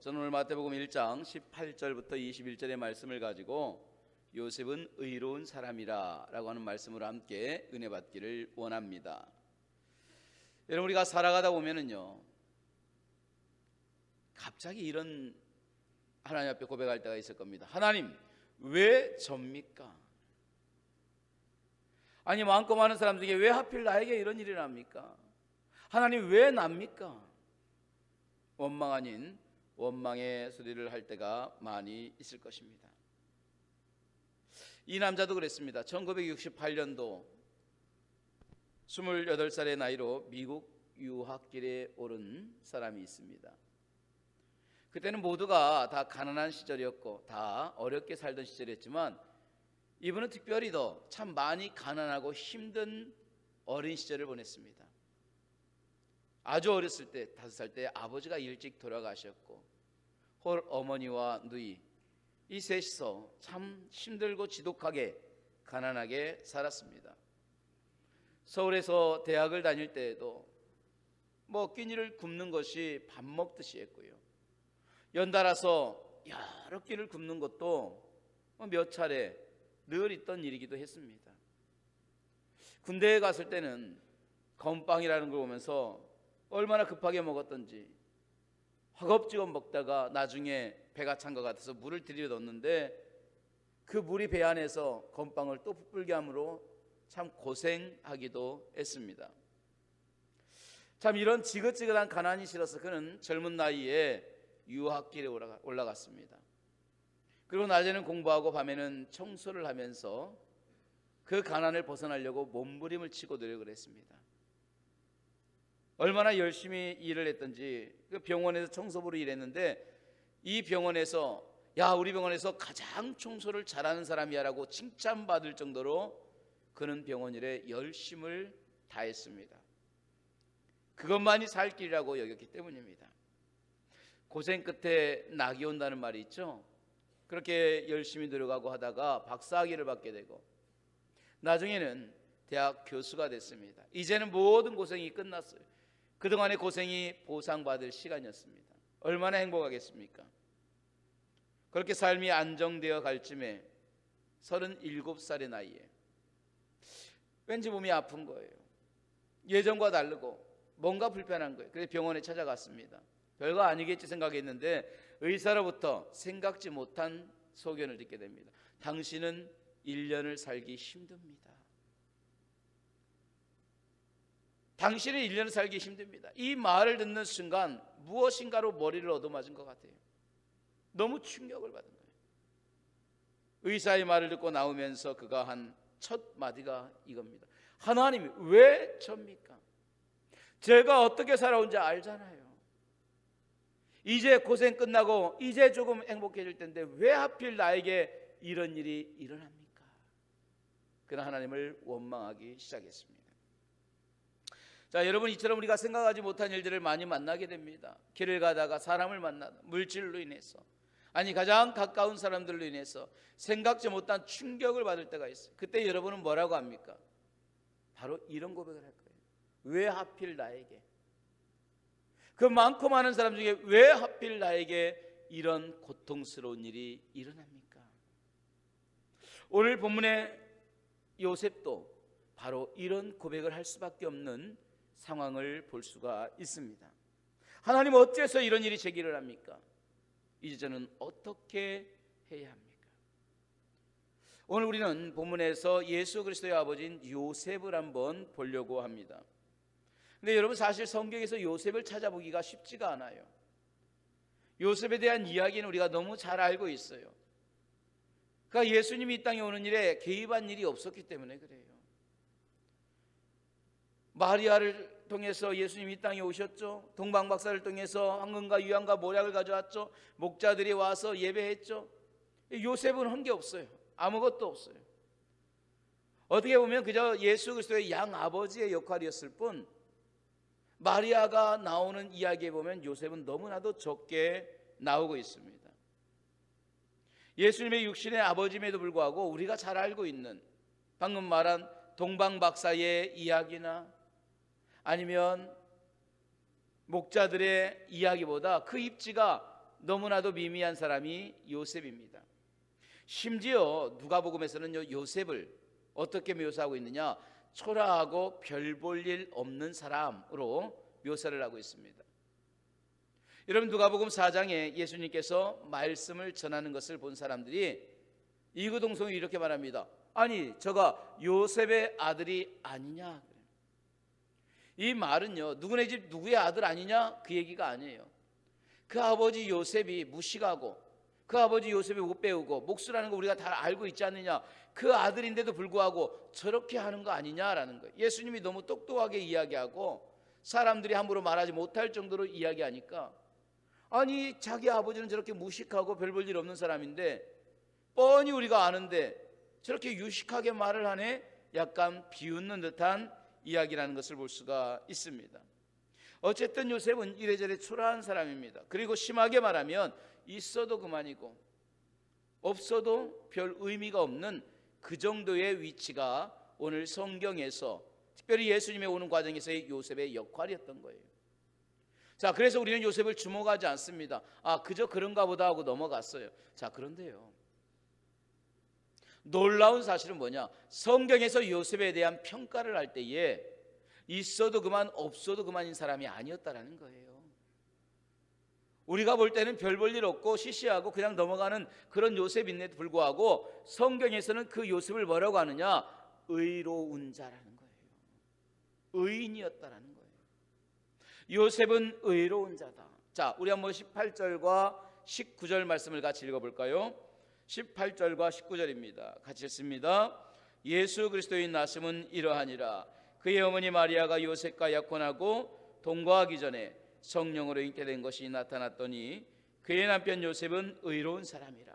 저는 오늘 마태복음 1장 18절부터 21절의 말씀을 가지고 요셉은 의로운 사람이라 라고 하는 말씀으로 함께 은혜 받기를 원합니다. 여러분, 우리가 살아가다 보면은요, 갑자기 이런 하나님 앞에 고백할 때가 있을 겁니다. 하나님, 왜 접니까? 아니, 많고 많은 사람 중에 왜 하필 나에게 이런 일이 납니까? 하나님, 왜 납니까? 원망 아닌 원망의 소리를 할 때가 많이 있을 것입니다. 이 남자도 그랬습니다. 1968년도 28살의 나이로 미국 유학길에 오른 사람이 있습니다. 그때는 모두가 다 가난한 시절이었고 다 어렵게 살던 시절이었지만 이분은 특별히 더 참 많이 가난하고 힘든 어린 시절을 보냈습니다. 아주 어렸을 때 5살 때 아버지가 일찍 돌아가셨고 홀 어머니와 누이 이 셋이서 참 힘들고 지독하게 가난하게 살았습니다. 서울에서 대학을 다닐 때에도 끼니를 굽는 것이 밥 먹듯이 했고요. 연달아서 여러 끼를 굽는 것도 몇 차례 늘 있던 일이기도 했습니다. 군대에 갔을 때는 건빵이라는 걸 보면서 얼마나 급하게 먹었던지 허겁지겁 먹다가 나중에 배가 찬 것 같아서 물을 들여 넣었는데 그 물이 배 안에서 건빵을 또 부풀게 함으로 참 고생하기도 했습니다. 참 이런 지긋지긋한 가난이 싫어서 그는 젊은 나이에 유학길에 올라갔습니다. 그리고 낮에는 공부하고 밤에는 청소를 하면서 그 가난을 벗어나려고 몸부림을 치고 노력을 했습니다. 얼마나 열심히 일을 했던지 그 병원에서 청소부로 일했는데 이 병원에서 우리 병원에서 가장 청소를 잘하는 사람이야 라고 칭찬받을 정도로 그는 병원 일에 열심을 다했습니다. 그것만이 살 길이라고 여겼기 때문입니다. 고생 끝에 낙이 온다는 말이 있죠. 그렇게 열심히 노력하고 하다가 박사학위를 받게 되고 나중에는 대학 교수가 됐습니다. 이제는 모든 고생이 끝났어요. 그동안의 고생이 보상받을 시간이었습니다. 얼마나 행복하겠습니까? 그렇게 삶이 안정되어 갈 쯤에 37살의 나이에 왠지 몸이 아픈 거예요. 예전과 다르고 뭔가 불편한 거예요. 그래서 병원에 찾아갔습니다. 별거 아니겠지 생각했는데 의사로부터 생각지 못한 소견을 듣게 됩니다. 당신은 1년을 살기 힘듭니다. 당신은 1년을 살기 힘듭니다. 이 말을 듣는 순간 무엇인가로 머리를 얻어맞은 것 같아요. 너무 충격을 받은 거예요. 의사의 말을 듣고 나오면서 그가 한 첫 마디가 이겁니다. 하나님이 왜 접니까? 제가 어떻게 살아온지 알잖아요. 이제 고생 끝나고 이제 조금 행복해질 텐데 왜 하필 나에게 이런 일이 일어납니까? 그러나 하나님을 원망하기 시작했습니다. 자, 여러분, 이처럼 우리가 생각하지 못한 일들을 많이 만나게 됩니다. 길을 가다가 사람을 만나다 물질로 인해서 가장 가까운 사람들로 인해서 생각지 못한 충격을 받을 때가 있어요. 그때 여러분은 뭐라고 합니까? 바로 이런 고백을 할 거예요. 왜 하필 나에게? 그 많고 많은 사람 중에 왜 하필 나에게 이런 고통스러운 일이 일어납니까? 오늘 본문의 요셉도 바로 이런 고백을 할 수밖에 없는 상황을 볼 수가 있습니다. 하나님, 어째서 이런 일이 제기를 합니까? 이제 저는 어떻게 해야 합니까? 오늘 우리는 본문에서 예수 그리스도의 아버지인 요셉을 한번 보려고 합니다. 근데 여러분, 사실 성경에서 요셉을 찾아보기가 쉽지가 않아요. 요셉에 대한 이야기는 우리가 너무 잘 알고 있어요. 그러니까 예수님이 이 땅에 오는 일에 개입한 일이 없었기 때문에 그래요. 마리아를 통해서 예수님이 이 땅에 오셨죠. 동방박사를 통해서 황금과 유향과 모략을 가져왔죠. 목자들이 와서 예배했죠. 요셉은 한 게 없어요. 아무것도 없어요. 어떻게 보면 그저 예수 그리스도의 양아버지의 역할이었을 뿐 마리아가 나오는 이야기에 보면 요셉은 너무나도 적게 나오고 있습니다. 예수님의 육신의 아버지임에도 불구하고 우리가 잘 알고 있는 방금 말한 동방박사의 이야기나 아니면 목자들의 이야기보다 그 입지가 너무나도 미미한 사람이 요셉입니다. 심지어 누가복음에서는요, 요셉을 어떻게 묘사하고 있느냐? 초라하고 별 볼 일 없는 사람으로 묘사를 하고 있습니다. 여러분, 누가복음 4장에 예수님께서 말씀을 전하는 것을 본 사람들이 이구동성이 이렇게 말합니다. 아니, 저가 요셉의 아들이 아니냐? 이 말은요, 누구네 집 누구의 아들 아니냐? 그 얘기가 아니에요. 그 아버지 요셉이 무식하고 그 아버지 요셉이 못 배우고 목수라는 거 우리가 다 알고 있지 않느냐? 그 아들인데도 불구하고 저렇게 하는 거 아니냐라는 거예요. 예수님이 너무 똑똑하게 이야기하고 사람들이 함부로 말하지 못할 정도로 이야기하니까, 아니, 자기 아버지는 저렇게 무식하고 별 볼 일 없는 사람인데 뻔히 우리가 아는데 저렇게 유식하게 말을 하네? 약간 비웃는 듯한 이야기라는 것을 볼 수가 있습니다. 어쨌든 요셉은 이래저래 초라한 사람입니다. 그리고 심하게 말하면 있어도 그만이고 없어도 별 의미가 없는 그 정도의 위치가 오늘 성경에서, 특별히 예수님의 오는 과정에서의 요셉의 역할이었던 거예요. 자, 그래서 우리는 요셉을 주목하지 않습니다. 아, 그저 그런가 보다 하고 넘어갔어요. 자, 그런데요, 놀라운 사실은 뭐냐? 성경에서 요셉에 대한 평가를 할 때에 있어도 그만 없어도 그만인 사람이 아니었다라는 거예요. 우리가 볼 때는 별 볼 일 없고 시시하고 그냥 넘어가는 그런 요셉인데도 불구하고 성경에서는 그 요셉을 뭐라고 하느냐? 의로운 자라는 거예요. 의인이었다라는 거예요. 요셉은 의로운 자다. 자, 우리 한번 18절과 19절 말씀을 같이 읽어볼까요? 18절과 19절입니다. 같이 읽습니다. 예수 그리스도의 나심은 이러하니라. 그의 어머니 마리아가 요셉과 약혼하고 동거하기 전에 성령으로 잉태된 것이 나타났더니 그의 남편 요셉은 의로운 사람이라.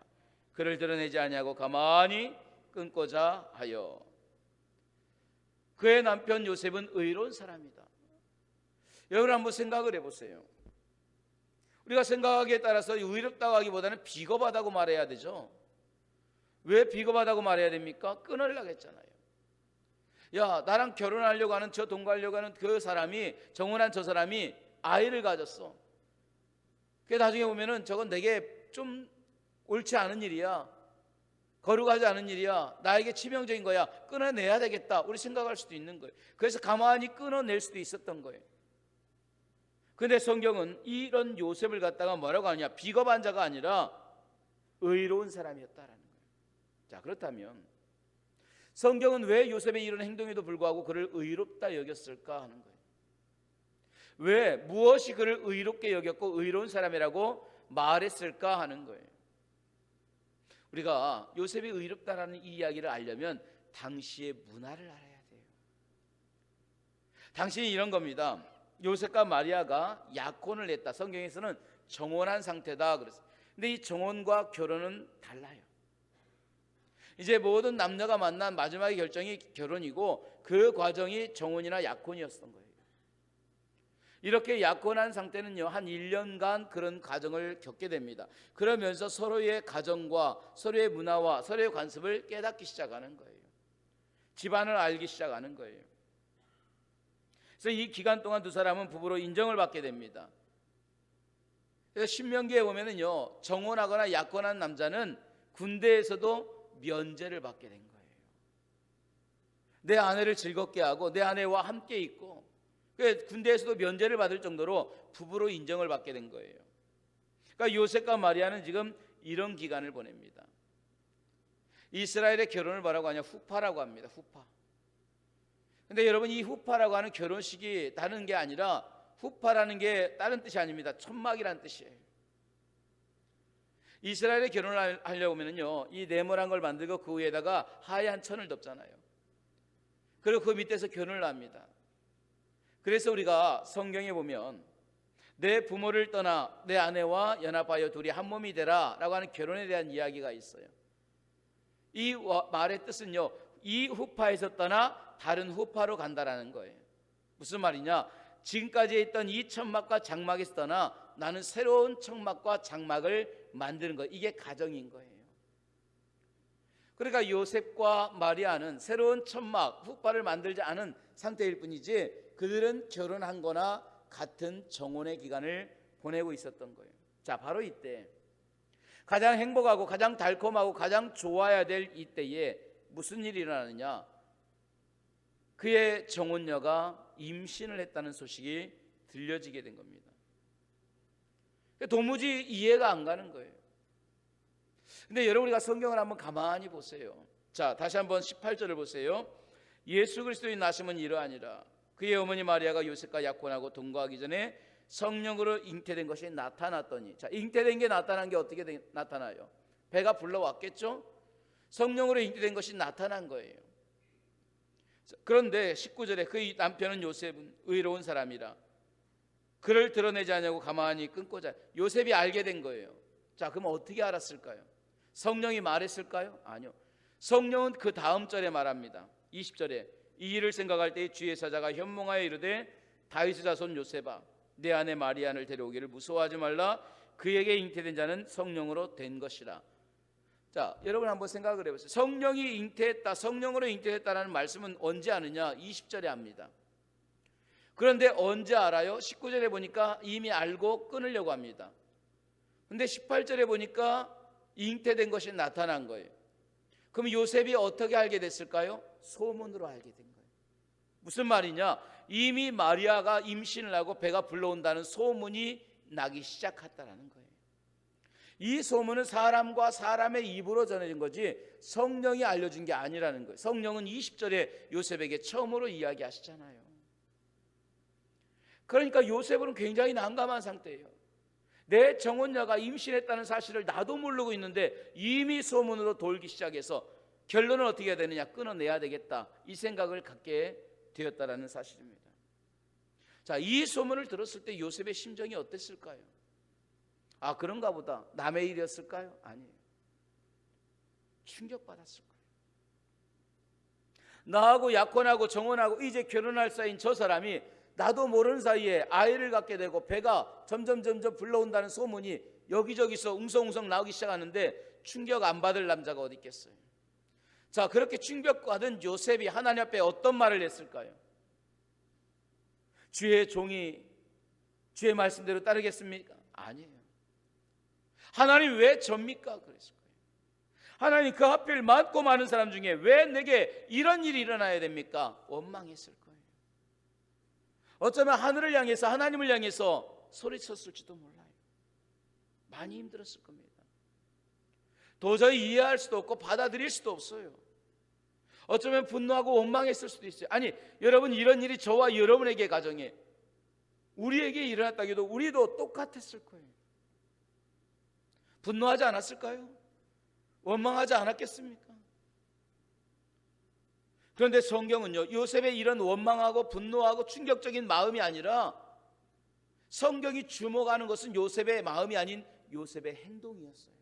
그를 드러내지 아니하고 가만히 끊고자 하여. 그의 남편 요셉은 의로운 사람이다. 여러분 한번 생각을 해보세요. 우리가 생각하기에 따라서 의롭다고 하기보다는 비겁하다고 말해야 되죠. 왜 비겁하다고 말해야 됩니까? 끊으려고 했잖아요. 야, 나랑 결혼하려고 하는, 저 동거하려고 하는 그 사람이, 정혼한 저 사람이 아이를 가졌어. 그게 나중에 보면은 저건 내게 좀 옳지 않은 일이야, 거룩하지 않은 일이야, 나에게 치명적인 거야, 끊어내야 되겠다, 우리 생각할 수도 있는 거예요. 그래서 가만히 끊어낼 수도 있었던 거예요. 근데 성경은 이런 요셉을 갖다가 뭐라고 하냐? 비겁한 자가 아니라 의로운 사람이었다라는 거예요. 자, 그렇다면 성경은 왜 요셉의 이런 행동에도 불구하고 그를 의롭다 여겼을까 하는 거예요. 왜, 무엇이 그를 의롭게 여겼고 의로운 사람이라고 말했을까 하는 거예요. 우리가 요셉이 의롭다라는 이 이야기를 알려면 당시의 문화를 알아야 돼요. 당시는 이런 겁니다. 요셉과 마리아가 약혼을 했다. 성경에서는 정혼한 상태다 그랬어요. 근데 이 정혼과 결혼은 달라요. 이제 모든 남녀가 만난 마지막의 결정이 결혼이고 그 과정이 정혼이나 약혼이었던 거예요. 이렇게 약혼한 상태는요, 한 1년간 그런 과정을 겪게 됩니다. 그러면서 서로의 가정과 서로의 문화와 서로의 관습을 깨닫기 시작하는 거예요. 집안을 알기 시작하는 거예요. 그래서 이 기간 동안 두 사람은 부부로 인정을 받게 됩니다. 그래서 신명기에 보면은요, 정혼하거나 약혼한 남자는 군대에서도 면제를 받게 된 거예요. 내 아내를 즐겁게 하고 내 아내와 함께 있고, 군대에서도 면제를 받을 정도로 부부로 인정을 받게 된 거예요. 그러니까 요셉과 마리아는 지금 이런 기간을 보냅니다. 이스라엘의 결혼을 뭐라고 하냐? 후파라고 합니다. 후파. 근데 여러분, 이 후파라고 하는 결혼식이 다른 게 아니라, 후파라는 게 다른 뜻이 아닙니다. 천막이라는 뜻이에요. 이스라엘의 결혼을 하려고 하면요, 이 네모난 걸 만들고 그 위에다가 하얀 천을 덮잖아요. 그리고 그 밑에서 결혼을 합니다. 그래서 우리가 성경에 보면 내 부모를 떠나 내 아내와 연합하여 둘이 한 몸이 되라 라고 하는 결혼에 대한 이야기가 있어요. 이 말의 뜻은요, 이 후파에서 떠나 다른 후파로 간다라는 거예요. 무슨 말이냐? 지금까지 있던 이 천막과 장막에서 떠나 나는 새로운 천막과 장막을 만드는 거, 이게 가정인 거예요. 그러니까 요셉과 마리아는 새로운 천막, 후파를 만들지 않은 상태일 뿐이지 그들은 결혼한 거나 같은 정혼의 기간을 보내고 있었던 거예요. 자, 바로 이때 가장 행복하고 가장 달콤하고 가장 좋아야 될 이때에 무슨 일이 일어나느냐? 그의 정혼녀가 임신을 했다는 소식이 들려지게 된 겁니다. 도무지 이해가 안 가는 거예요. 근데 여러분, 우리가 성경을 한번 가만히 보세요. 자, 다시 한번 18절을 보세요. 예수 그리스도의 나심은 이러하니라. 그의 어머니 마리아가 요셉과 약혼하고 동거하기 전에 성령으로 잉태된 것이 나타났더니. 자, 잉태된 게 나타난 게 어떻게 나타나요? 배가 불러왔겠죠? 성령으로 잉태된 것이 나타난 거예요. 그런데 19절에 그의 남편은 요셉은 의로운 사람이라 그를 드러내지 않냐고 가만히 끊고자. 요셉이 알게 된 거예요. 자, 그럼 어떻게 알았을까요? 성령이 말했을까요? 아니요. 성령은 그 다음 절에 말합니다. 20절에 이 일을 생각할 때 주의 사자가 현몽하여 이르되 다윗의 자손 요셉아 내 아내 마리아를 데려오기를 무서워하지 말라. 그에게 잉태된 자는 성령으로 된 것이라. 자, 여러분 한번 생각을 해보세요. 성령이 잉태했다, 성령으로 잉태했다라는 말씀은 언제 하느냐? 20절에 합니다. 그런데 언제 알아요? 19절에 보니까 이미 알고 끊으려고 합니다. 근데 18절에 보니까 잉태된 것이 나타난 거예요. 그럼 요셉이 어떻게 알게 됐을까요? 소문으로 알게 된 거예요. 무슨 말이냐? 이미 마리아가 임신을 하고 배가 불러온다는 소문이 나기 시작했다는 거예요. 이 소문은 사람과 사람의 입으로 전해진 거지 성령이 알려준 게 아니라는 거예요. 성령은 20절에 요셉에게 처음으로 이야기하시잖아요. 그러니까 요셉은 굉장히 난감한 상태예요. 내 정혼녀가 임신했다는 사실을 나도 모르고 있는데 이미 소문으로 돌기 시작해서 결론은 어떻게 해야 되느냐? 끊어내야 되겠다, 이 생각을 갖게 되었다라는 사실입니다. 자, 이 소문을 들었을 때 요셉의 심정이 어땠을까요? 아, 그런가 보다, 남의 일이었을까요? 아니에요. 충격받았을 거예요. 나하고 약혼하고 정혼하고 이제 결혼할 사이인 저 사람이 나도 모르는 사이에 아이를 갖게 되고 배가 점점 불러온다는 소문이 여기저기서 웅성웅성 나오기 시작하는데 충격 안 받을 남자가 어디 있겠어요? 자, 그렇게 충격받은 요셉이 하나님 앞에 어떤 말을 했을까요? 주의 종이 주의 말씀대로 따르겠습니까? 아니에요. 하나님 왜 접니까? 그랬을 거예요. 하나님, 그 하필 많고 많은 사람 중에 왜 내게 이런 일이 일어나야 됩니까? 원망했을 거예요. 어쩌면 하늘을 향해서, 하나님을 향해서 소리쳤을지도 몰라요. 많이 힘들었을 겁니다. 도저히 이해할 수도 없고 받아들일 수도 없어요. 어쩌면 분노하고 원망했을 수도 있어요. 아니, 여러분, 이런 일이 저와 여러분에게 가정에 우리에게 일어났다고 해도 우리도 똑같았을 거예요. 분노하지 않았을까요? 원망하지 않았겠습니까? 그런데 성경은요, 요셉의 이런 원망하고 분노하고 충격적인 마음이 아니라 성경이 주목하는 것은 요셉의 마음이 아닌 요셉의 행동이었어요.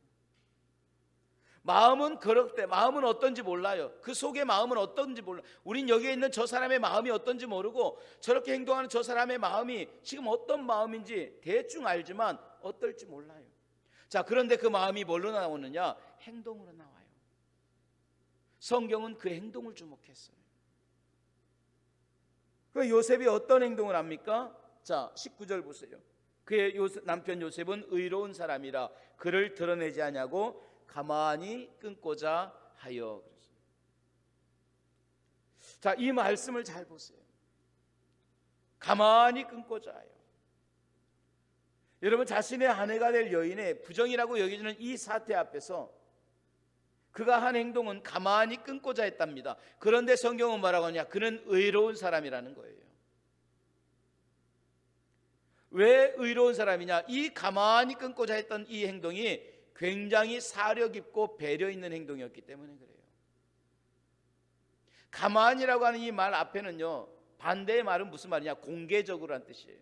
마음은 그렇대, 마음은 어떤지 몰라요. 그 속의 마음은 어떤지 몰라요. 우린 여기에 있는 저 사람의 마음이 어떤지 모르고 저렇게 행동하는 저 사람의 마음이 지금 어떤 마음인지 대충 알지만 어떨지 몰라요. 자, 그런데 그 마음이 뭘로 나오느냐? 행동으로 나와요. 성경은 그 행동을 주목했어요. 그 요셉이 어떤 행동을 합니까? 자, 19절 보세요. 그의 남편 요셉은 의로운 사람이라 그를 드러내지 않냐고 가만히 끊고자 하여. 자, 이 말씀을 잘 보세요. 가만히 끊고자 하여. 여러분, 자신의 아내가 될 여인의 부정이라고 여겨지는 이 사태 앞에서 그가 한 행동은 가만히 끊고자 했답니다. 그런데 성경은 뭐라고 하냐? 그는 의로운 사람이라는 거예요. 왜 의로운 사람이냐? 이 가만히 끊고자 했던 이 행동이 굉장히 사려 깊고 배려 있는 행동이었기 때문에 그래요. 가만히라고 하는 이 말 앞에는요, 반대의 말은 무슨 말이냐? 공개적으로 란 뜻이에요.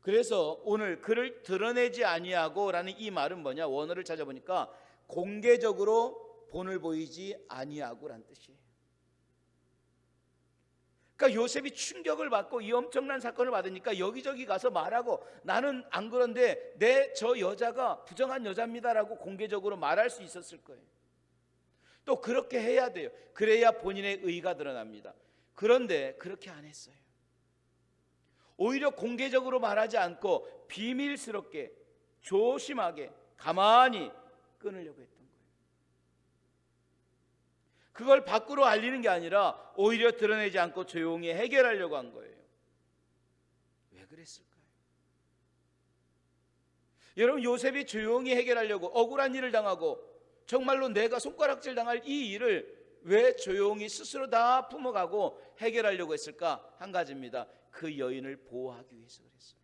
그래서 오늘 그를 드러내지 아니하고 라는 이 말은 뭐냐? 원어를 찾아보니까 공개적으로 본을 보이지 아니하고 라는 뜻이에요. 그러니까 요셉이 충격을 받고 이 엄청난 사건을 받으니까 여기저기 가서 말하고 나는 안 그런데 내 저 여자가 부정한 여자입니다라고 공개적으로 말할 수 있었을 거예요. 또 그렇게 해야 돼요. 그래야 본인의 의가 드러납니다. 그런데 그렇게 안 했어요. 오히려 공개적으로 말하지 않고 비밀스럽게 조심하게 가만히 끊으려고 했던 거예요. 그걸 밖으로 알리는 게 아니라 오히려 드러내지 않고 조용히 해결하려고 한 거예요. 왜 그랬을까요? 여러분, 요셉이 조용히 해결하려고 억울한 일을 당하고 정말로 내가 손가락질 당할 이 일을 왜 조용히 스스로 다 품어가고 해결하려고 했을까? 한 가지입니다. 그 여인을 보호하기 위해서 그랬어요.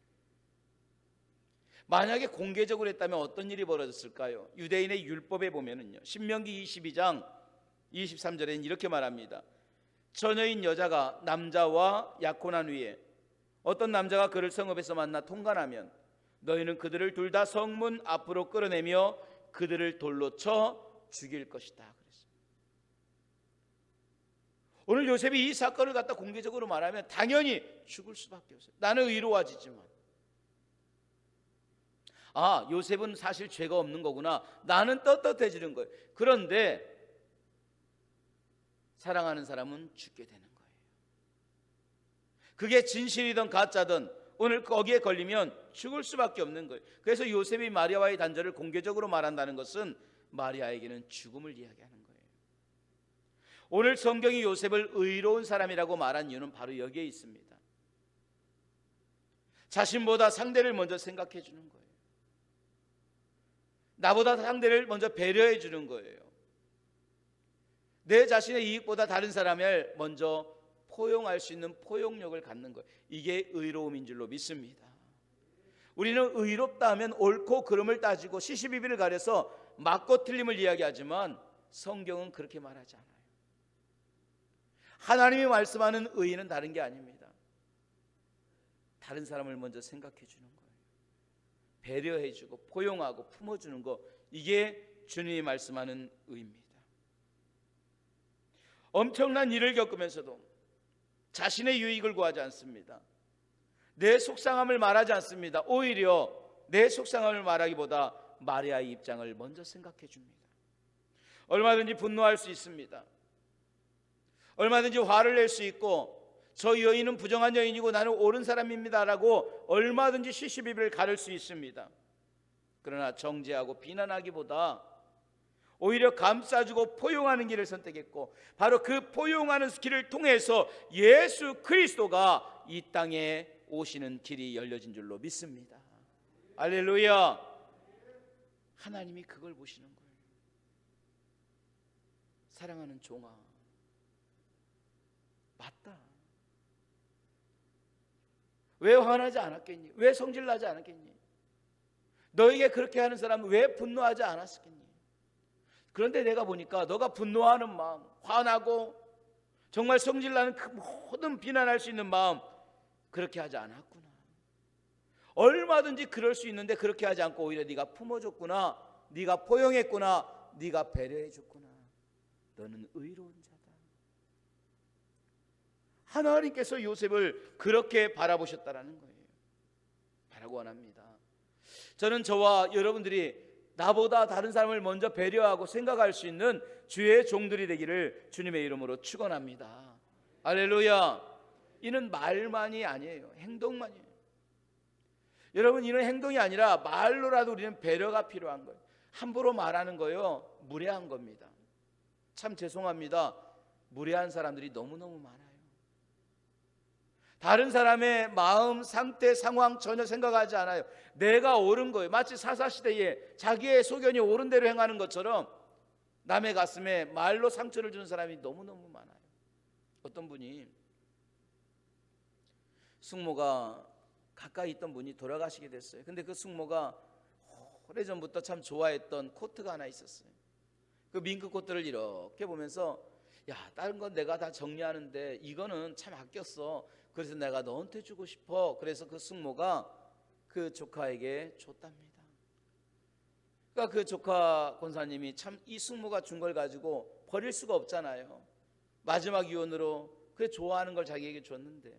만약에 공개적으로 했다면 어떤 일이 벌어졌을까요? 유대인의 율법에 보면은요, 신명기 22장 23절에는 이렇게 말합니다. 처녀인 여자가 남자와 약혼한 후에 어떤 남자가 그를 성읍에서 만나 통관하면 너희는 그들을 둘 다 성문 앞으로 끌어내며 그들을 돌로 쳐 죽일 것이다 그랬어요. 오늘 요셉이 이 사건을 갖다 공개적으로 말하면 당연히 죽을 수밖에 없어요. 나는 의로워지지만, 아, 요셉은 사실 죄가 없는 거구나, 나는 떳떳해지는 거예요. 그런데 사랑하는 사람은 죽게 되는 거예요. 그게 진실이든 가짜든 오늘 거기에 걸리면 죽을 수밖에 없는 거예요. 그래서 요셉이 마리아와의 단절을 공개적으로 말한다는 것은 마리아에게는 죽음을 이야기하는 거예요. 오늘 성경이 요셉을 의로운 사람이라고 말한 이유는 바로 여기에 있습니다. 자신보다 상대를 먼저 생각해 주는 거예요. 나보다 상대를 먼저 배려해 주는 거예요. 내 자신의 이익보다 다른 사람을 먼저 포용할 수 있는 포용력을 갖는 거예요. 이게 의로움인 줄로 믿습니다. 우리는 의롭다 하면 옳고 그름을 따지고 시시비비를 가려서 맞고 틀림을 이야기하지만 성경은 그렇게 말하지 않아요. 하나님이 말씀하는 의는 다른 게 아닙니다. 다른 사람을 먼저 생각해 주는 거예요. 배려해 주고 포용하고 품어주는 거, 이게 주님이 말씀하는 의입니다. 엄청난 일을 겪으면서도 자신의 유익을 구하지 않습니다. 내 속상함을 말하지 않습니다. 오히려 내 속상함을 말하기보다 마리아의 입장을 먼저 생각해 줍니다. 얼마든지 분노할 수 있습니다. 얼마든지 화를 낼 수 있고, 저 여인은 부정한 여인이고 나는 옳은 사람입니다 라고 얼마든지 시시비비를 가를 수 있습니다. 그러나 정죄하고 비난하기보다 오히려 감싸주고 포용하는 길을 선택했고, 바로 그 포용하는 길을 통해서 예수 그리스도가 이 땅에 오시는 길이 열려진 줄로 믿습니다. 할렐루야. 하나님이 그걸 보시는 거예요. 사랑하는 종아, 맞다. 왜 화나지 않았겠니? 왜 성질나지 않았겠니? 너에게 그렇게 하는 사람은 왜 분노하지 않았겠니? 그런데 내가 보니까 너가 분노하는 마음, 화나고 정말 성질나는 그 모든 비난할 수 있는 마음, 그렇게 하지 않았구나. 얼마든지 그럴 수 있는데 그렇게 하지 않고 오히려 네가 품어줬구나, 네가 포용했구나, 네가 배려해줬구나. 너는 의로운 자다. 하나님께서 요셉을 그렇게 바라보셨다라는 거예요. 바라고 원합니다. 저는 저와 여러분들이 나보다 다른 사람을 먼저 배려하고 생각할 수 있는 주의 종들이 되기를 주님의 이름으로 축원합니다. 할렐루야. 이는 말만이 아니에요. 행동만이에요. 여러분, 이는 행동이 아니라 말로라도 우리는 배려가 필요한 거예요. 함부로 말하는 거요, 무례한 겁니다. 참 죄송합니다. 무례한 사람들이 너무너무 많아요. 다른 사람의 마음, 상태, 상황 전혀 생각하지 않아요. 내가 옳은 거예요. 마치 사사시대에 자기의 소견이 옳은 대로 행하는 것처럼 남의 가슴에 말로 상처를 주는 사람이 너무너무 많아요. 어떤 분이, 숙모가 가까이 있던 분이 돌아가시게 됐어요. 근데 그 숙모가 오래전부터 참 좋아했던 코트가 하나 있었어요. 그 밍크 코트를 이렇게 보면서, 야, 다른 건 내가 다 정리하는데 이거는 참 아꼈어. 그래서 내가 너한테 주고 싶어. 그래서 그 숙모가 그 조카에게 줬답니다. 그러니까 그 조카 권사님이 참 이 숙모가 준 걸 가지고 버릴 수가 없잖아요. 마지막 유언으로 그래 좋아하는 걸 자기에게 줬는데,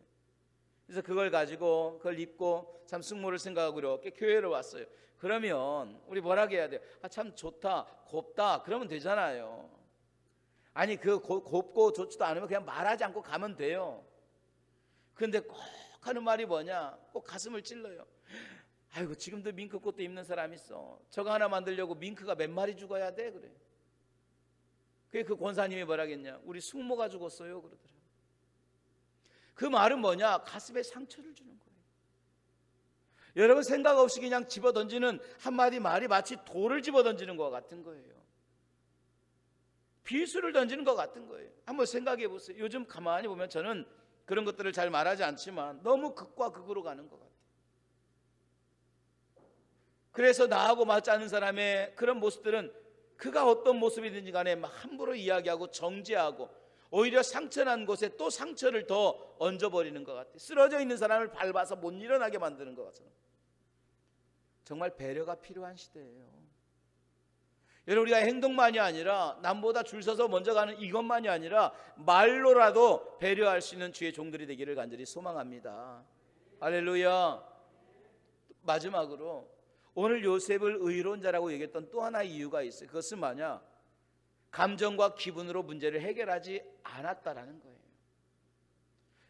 그래서 그걸 가지고 그걸 입고 참 숙모를 생각하고 이렇게 교회로 왔어요. 그러면 우리 뭐라고 해야 돼요? 아, 참 좋다, 곱다, 그러면 되잖아요. 아니, 그 곱고 좋지도 않으면 그냥 말하지 않고 가면 돼요. 그런데 꼭 하는 말이 뭐냐? 꼭 가슴을 찔러요. 아이고, 지금도 밍크꽃도 입는 사람 있어. 저거 하나 만들려고 밍크가 몇 마리 죽어야 돼? 그래. 그게 그 권사님이 뭐라겠냐? 우리 숙모가 죽었어요 그러더라고요. 그 말은 뭐냐? 가슴에 상처를 주는 거예요. 여러분, 생각 없이 그냥 집어던지는 한마디 말이 마치 돌을 집어던지는 것 같은 거예요. 비수를 던지는 것 같은 거예요. 한번 생각해 보세요. 요즘 가만히 보면 저는 그런 것들을 잘 말하지 않지만 너무 극과 극으로 가는 것 같아요. 그래서 나하고 맞지 않는 사람의 그런 모습들은 그가 어떤 모습이든지 간에 막 함부로 이야기하고 정죄하고 오히려 상처난 곳에 또 상처를 더 얹어버리는 것 같아요. 쓰러져 있는 사람을 밟아서 못 일어나게 만드는 것 같아요. 정말 배려가 필요한 시대예요. 여러분, 우리가 행동만이 아니라 남보다 줄 서서 먼저 가는 이것만이 아니라 말로라도 배려할 수 있는 주의 종들이 되기를 간절히 소망합니다. 할렐루야. 마지막으로 오늘 요셉을 의로운 자라고 얘기했던 또 하나의 이유가 있어요. 그것은 뭐냐? 감정과 기분으로 문제를 해결하지 않았다라는 거예요.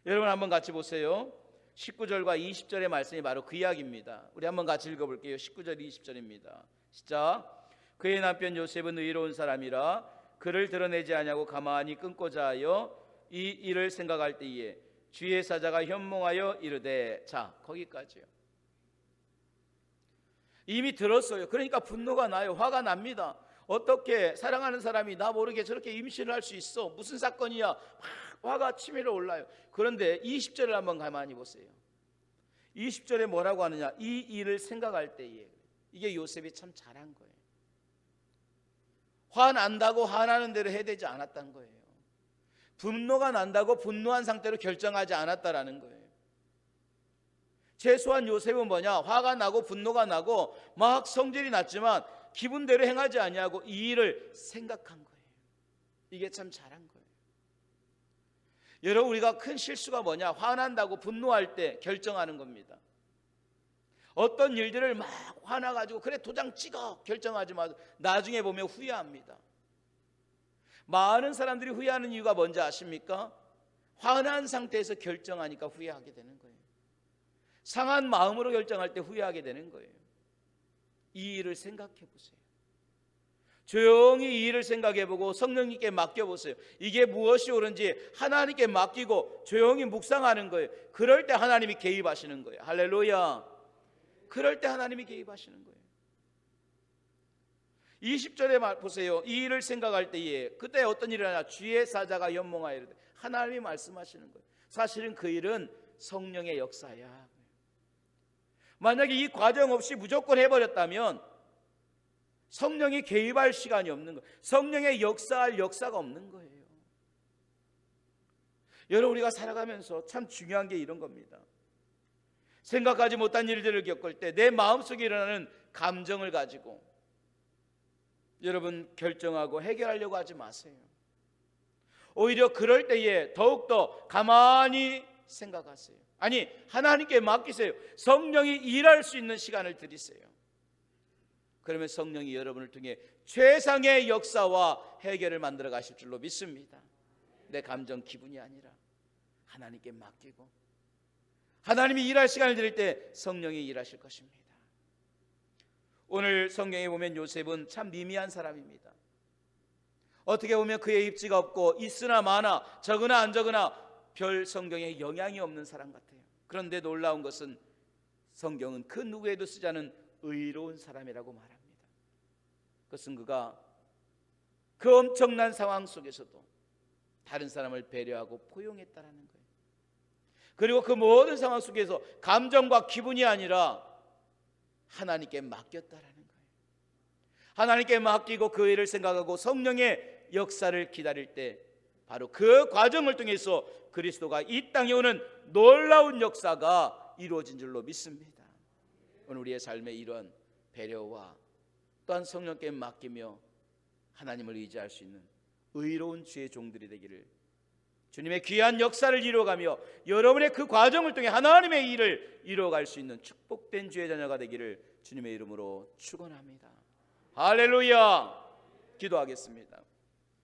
여러분, 한번 같이 보세요. 19절과 20절의 말씀이 바로 그 이야기입니다. 우리 한번 같이 읽어볼게요. 19절 20절입니다. 시작. 그의 남편 요셉은 의로운 사람이라 그를 드러내지 아니하고 가만히 끊고자 하여 이 일을 생각할 때에 주의 사자가 현몽하여 이르되. 자, 거기까지요. 이미 들었어요. 그러니까 분노가 나요. 화가 납니다. 어떻게 사랑하는 사람이 나 모르게 저렇게 임신을 할 수 있어? 무슨 사건이야? 막 화가 치밀어 올라요. 그런데 20절을 한번 가만히 보세요. 20절에 뭐라고 하느냐? 이 일을 생각할 때에. 이게 요셉이 참 잘한 거예요. 화난다고 화나는 대로 해야 되지 않았다는 거예요. 분노가 난다고 분노한 상태로 결정하지 않았다라는 거예요. 최소한 요셉은 뭐냐? 화가 나고 분노가 나고 막 성질이 났지만 기분대로 행하지 아니하고 이 일을 생각한 거예요. 이게 참 잘한 거예요. 여러분, 우리가 큰 실수가 뭐냐? 화난다고 분노할 때 결정하는 겁니다. 어떤 일들을 막 화나가지고 그래 도장 찍어 결정하지 마도 나중에 보면 후회합니다. 많은 사람들이 후회하는 이유가 뭔지 아십니까? 화난 상태에서 결정하니까 후회하게 되는 거예요. 상한 마음으로 결정할 때 후회하게 되는 거예요. 이 일을 생각해 보세요. 조용히 이 일을 생각해 보고 성령님께 맡겨보세요. 이게 무엇이 옳은지 하나님께 맡기고 조용히 묵상하는 거예요. 그럴 때 하나님이 개입하시는 거예요. 할렐루야. 그럴 때 하나님이 개입하시는 거예요. 20절에 보세요. 이 일을 생각할 때에 그때 어떤 일이 일어나냐? 주의 사자가 연몽하여 이르되. 하나님이 말씀하시는 거예요. 사실은 그 일은 성령의 역사야. 만약에 이 과정 없이 무조건 해버렸다면 성령이 개입할 시간이 없는 거예요. 성령의 역사할 역사가 없는 거예요. 여러분, 우리가 살아가면서 참 중요한 게 이런 겁니다. 생각하지 못한 일들을 겪을 때 내 마음속에 일어나는 감정을 가지고 여러분 결정하고 해결하려고 하지 마세요. 오히려 그럴 때에 더욱더 가만히 생각하세요. 아니, 하나님께 맡기세요. 성령이 일할 수 있는 시간을 드리세요. 그러면 성령이 여러분을 통해 최상의 역사와 해결을 만들어 가실 줄로 믿습니다. 내 감정 기분이 아니라 하나님께 맡기고 하나님이 일할 시간을 드릴 때 성령이 일하실 것입니다. 오늘 성경에 보면 요셉은 참 미미한 사람입니다. 어떻게 보면 그의 입지가 없고 있으나 마나 적으나 안 적으나 별 성경에 영향이 없는 사람 같아요. 그런데 놀라운 것은 성경은 그 누구에도 쓰지 않은 의로운 사람이라고 말합니다. 그것은 그가 그 엄청난 상황 속에서도 다른 사람을 배려하고 포용했다라는 거예요. 그리고 그 모든 상황 속에서 감정과 기분이 아니라 하나님께 맡겼다라는 거예요. 하나님께 맡기고 그 일을 생각하고 성령의 역사를 기다릴 때 바로 그 과정을 통해서 그리스도가 이 땅에 오는 놀라운 역사가 이루어진 줄로 믿습니다. 오늘 우리의 삶에 이런 배려와 또한 성령께 맡기며 하나님을 의지할 수 있는 의로운 주의 종들이 되기를 주님의 귀한 역사를 이루어가며 여러분의 그 과정을 통해 하나님의 일을 이루어갈 수 있는 축복된 주의 자녀가 되기를 주님의 이름으로 축원합니다. 할렐루야. 기도하겠습니다.